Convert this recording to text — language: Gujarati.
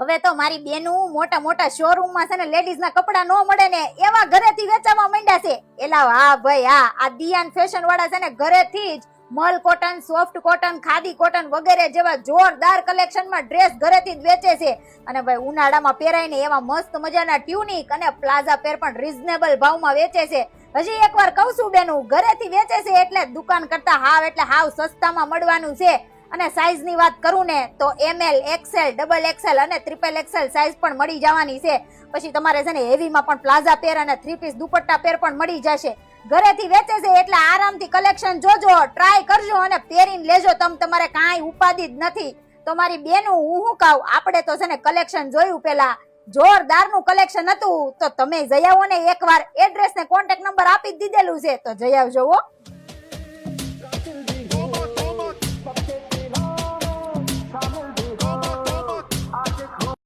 હવે તો મારી બેનું મોટા મોટા શોરૂમ માં છે ને લેડીઝ ના કપડા નો મળે ને એવા ઘરેથી વેચવા માંડ્યા છે. એલા હા ભાઈ હા, આ દિયાન ફેશન વાળા છે ને ઘરેથી જ મલ cotton, soft cotton, khadi cotton વગેરે જેવા જોરદાર કલેક્શનમાં ડ્રેસ ઘરેથી જ વેચે છે. અને ભાઈ ઉનાળામાં પહેરાય ને એવા મસ્ત મજાના ટ્યુનિક અને પ્લાઝા પેર પણ રીઝનેબલ ભાવમાં વેચે છે. હજી એકવાર કહું છું બેનું, ઘરેથી વેચે છે એટલે દુકાન કરતા હાવ એટલે હાવ સસ્તામાં મળવાનું છે. અને સાઈઝ ની વાત કરું ને તો ML, XL, ડબલ XL અને ટ્રિપલ XL સાઈઝ પણ મળી જવાની છે. પછી તમારે છે ને હેવીમાં પણ પ્લાઝા પેર અને 3 પીસ દુપટ્ટા પેર પણ મળી જશે. ઘરેથી વેચે છે એટલે આરામથી કલેક્શન જોજો, ટ્રાય કરજો અને પહેરીને લેજો. તમારે કાંઈ ઉપાધિ જ નથી. તો મારી બેનું હું શું કહું, આપણે તો છે ને કલેક્શન જોયું પેલા જોરદારનું કલેક્શન હતું. તો તમે જઈ આવો ને એકવાર, એડ્રેસ ને કોન્ટેક્ટ નંબર આપી જ દીધેલું છે, તો જઈ આવજો હો.